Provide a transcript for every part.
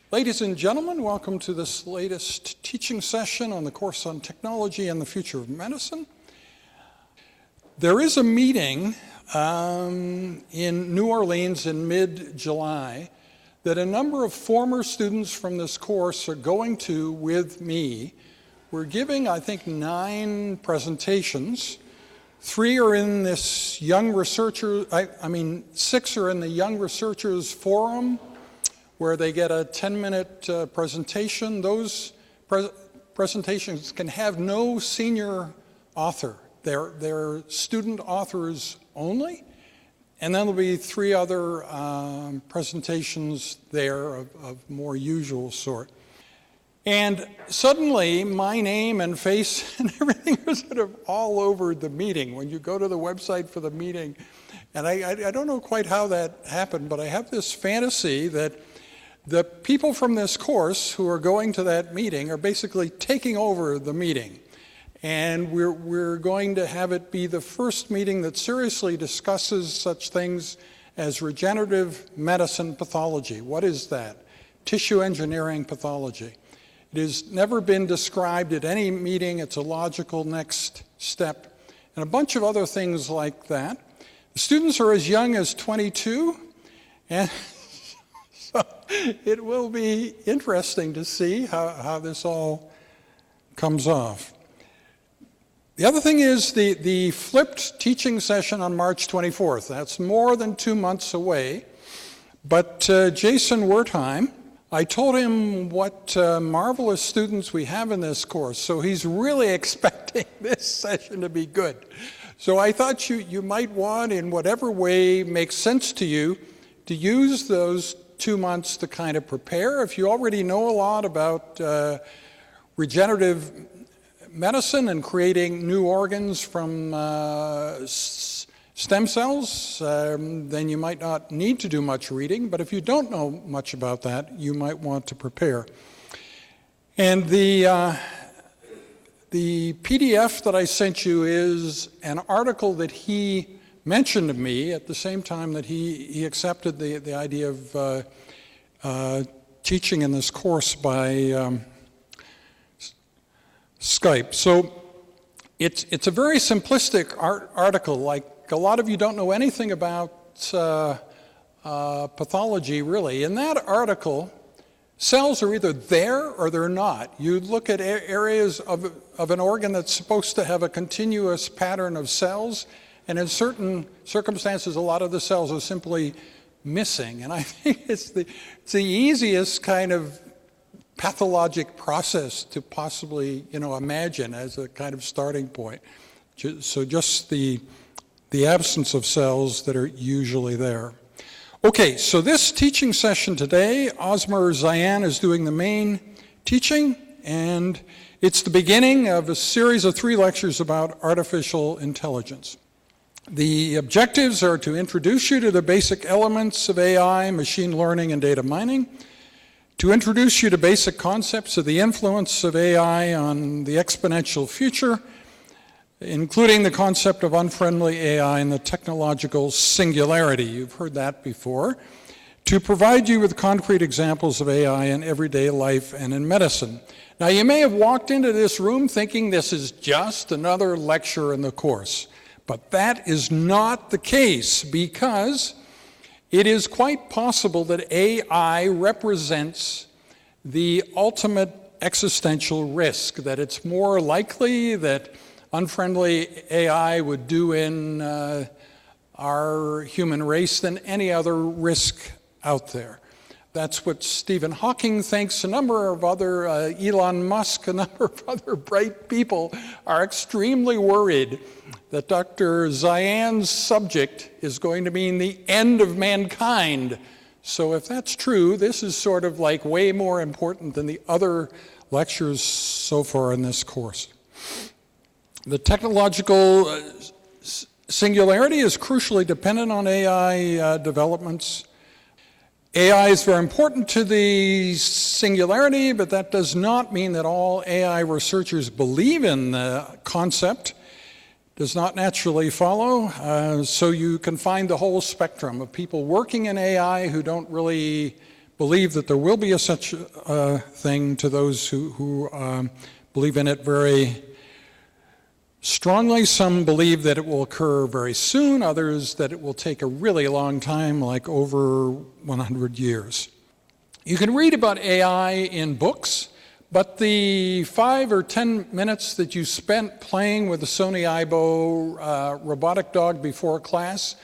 Ladies and gentlemen, welcome to this latest teaching session on the course on technology and the future of medicine. There is a meeting in New Orleans in mid-July that a number of former students from this course are going to with me. We're giving, I think, 9 presentations. 3 are in this young researcher, 6 are in the Young Researchers Forum, where they get a 10-minute presentation. Those presentations can have no senior author. They're student authors only. And then there'll be 3 other presentations there of more usual sort. And suddenly, my name and face and everything are sort of all over the meeting. When you go to the website for the meeting, and I don't know quite how that happened, but I have this fantasy that the people from this course who are going to that meeting are basically taking over the meeting. And we're going to have it be the first meeting that seriously discusses such things as regenerative medicine pathology. What is that? Tissue engineering pathology. It has never been described at any meeting. It's a logical next step. And a bunch of other things like that. The students are as young as 22, and so it will be interesting to see how this all comes off. The other thing is the flipped teaching session on March 24th. That's more than 2 months away. But Jason Wertheim, I told him what marvelous students we have in this course, so he's really expecting this session to be good. So I thought you might want, in whatever way makes sense to you, to use those 2 months to kind of prepare. If you already know a lot about regenerative medicine and creating new organs from stem cells, then you might not need to do much reading. But if you don't know much about that, you might want to prepare. And the PDF that I sent you is an article that he mentioned to me at the same time that he accepted the idea of teaching in this course by Skype. So it's a very simplistic article. Like, a lot of you don't know anything about pathology, really. In that article, cells are either there or they're not. You look at areas of an organ that's supposed to have a continuous pattern of cells, and in certain circumstances, a lot of the cells are simply missing. And I think it's the easiest kind of pathologic process to possibly, imagine as a kind of starting point. So just the absence of cells that are usually there. Okay, so this teaching session today, Osmar Zayan is doing the main teaching, and it's the beginning of a series of 3 lectures about artificial intelligence. The objectives are to introduce you to the basic elements of AI, machine learning, and data mining, to introduce you to basic concepts of the influence of AI on the exponential future, including the concept of unfriendly AI and the technological singularity. You've heard that before. To provide you with concrete examples of AI in everyday life and in medicine. Now, you may have walked into this room thinking this is just another lecture in the course, but that is not the case, because it is quite possible that AI represents the ultimate existential risk, that it's more likely that unfriendly AI would do in our human race than any other risk out there. That's what Stephen Hawking thinks. A number of other, Elon Musk, a number of other bright people are extremely worried that Dr. Zayan's subject is going to mean the end of mankind. So if that's true, this is sort of like way more important than the other lectures so far in this course. The technological singularity is crucially dependent on AI developments. AI is very important to the singularity, but that does not mean that all AI researchers believe in the concept. Does not naturally follow. So you can find the whole spectrum of people working in AI who don't really believe that there will be such a thing to those who believe in it very strongly. Some believe that it will occur very soon, others that it will take a really long time, like over 100 years. You can read about AI in books, but the 5 or 10 minutes that you spent playing with the Sony AIBO robotic dog before class,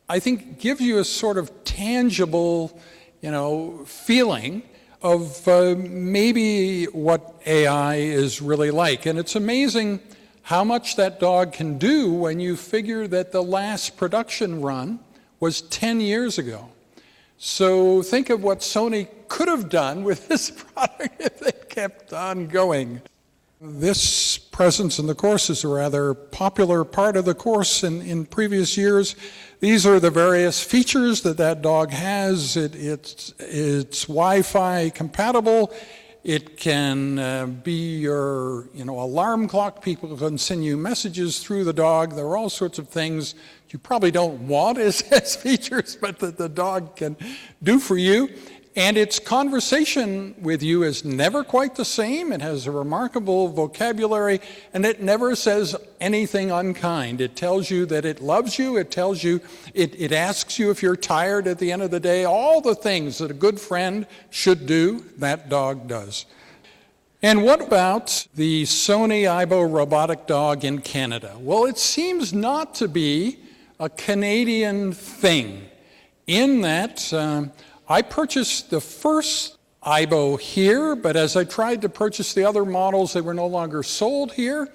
I think gives you a sort of tangible, feeling of maybe what AI is really like. And it's amazing how much that dog can do when you figure that the last production run was 10 years ago. So think of what Sony could have done with this product if they kept on going. This presence in the course is a rather popular part of the course in previous years. These are the various features that dog has. It's Wi-Fi compatible. It can be your alarm clock. People can send you messages through the dog. There are all sorts of things you probably don't want as features, but that the dog can do for you. And its conversation with you is never quite the same. It has a remarkable vocabulary, and it never says anything unkind. It tells you that it loves you. It tells you, it asks you if you're tired at the end of the day. All the things that a good friend should do, that dog does. And what about the Sony AIBO robotic dog in Canada? Well, it seems not to be a Canadian thing, in that I purchased the first AIBO here, but as I tried to purchase the other models, they were no longer sold here.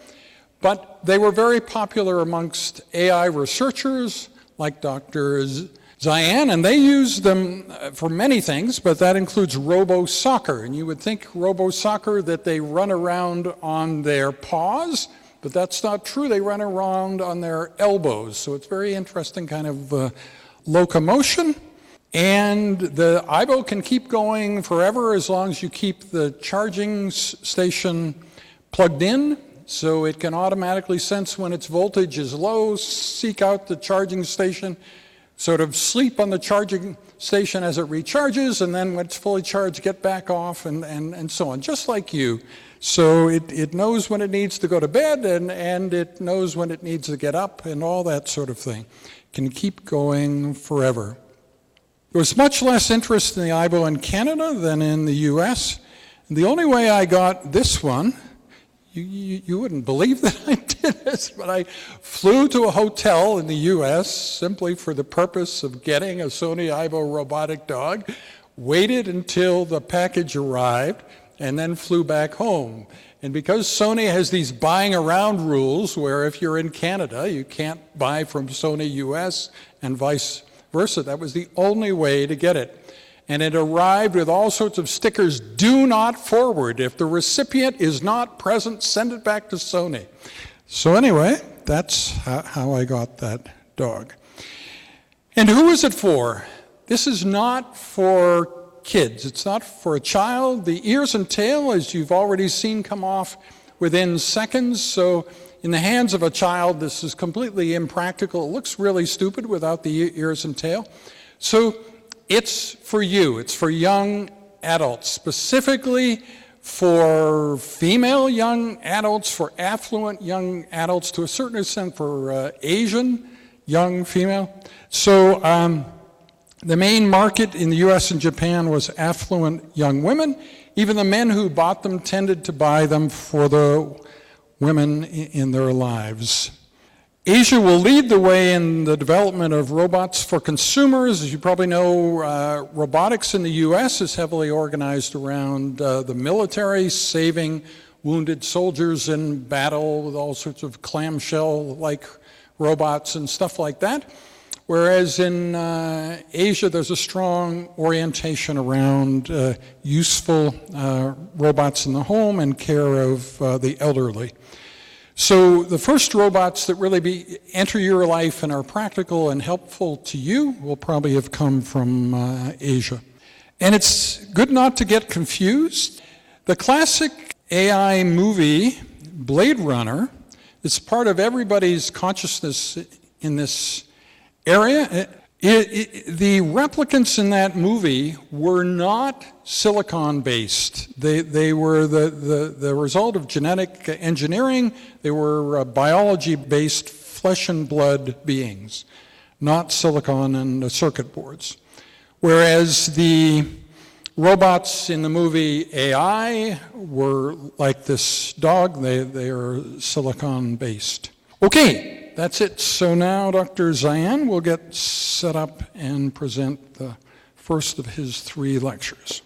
But they were very popular amongst AI researchers like Dr. Zayan, and they use them for many things, but that includes Robo Soccer. And you would think Robo Soccer that they run around on their paws, but that's not true. They run around on their elbows. So it's very interesting kind of locomotion. And the AIBO can keep going forever as long as you keep the charging station plugged in. So it can automatically sense when its voltage is low, seek out the charging station, sort of sleep on the charging station as it recharges, and then when it's fully charged, get back off, and so on, just like you. So it knows when it needs to go to bed, and it knows when it needs to get up, and all that sort of thing. Can keep going forever. There was much less interest in the AIBO in Canada than in the US. And the only way I got this one, you wouldn't believe that I did this, but I flew to a hotel in the US simply for the purpose of getting a Sony AIBO robotic dog, waited until the package arrived, and then flew back home. And because Sony has these buying around rules where if you're in Canada, you can't buy from Sony US and vice versa, that was the only way to get it. And it arrived with all sorts of stickers, do not forward. If the recipient is not present, send it back to Sony. So anyway, that's how I got that dog. And who is it for? This is not for kids. It's not for a child. The ears and tail, as you've already seen, come off within seconds. So in the hands of a child, this is completely impractical. It looks really stupid without the ears and tail. So it's for you. It's for young adults, specifically for female young adults, for affluent young adults, to a certain extent for Asian young female. So the main market in the US and Japan was affluent young women. Even the men who bought them tended to buy them for the women in their lives. Asia will lead the way in the development of robots for consumers. As you probably know, robotics in the US is heavily organized around the military, saving wounded soldiers in battle with all sorts of clamshell-like robots and stuff like that. Whereas in Asia, there's a strong orientation around useful robots in the home and care of the elderly. So the first robots that really enter your life and are practical and helpful to you will probably have come from Asia. And it's good not to get confused. The classic AI movie, Blade Runner, is part of everybody's consciousness in this area. The replicants in that movie were not silicon-based. They were the result of genetic engineering. They were biology-based flesh and blood beings, not silicon and circuit boards. Whereas the robots in the movie AI were like this dog. They are silicon-based. Okay, that's it. So now Dr. Zayan will get set up and present the first of his 3 lectures.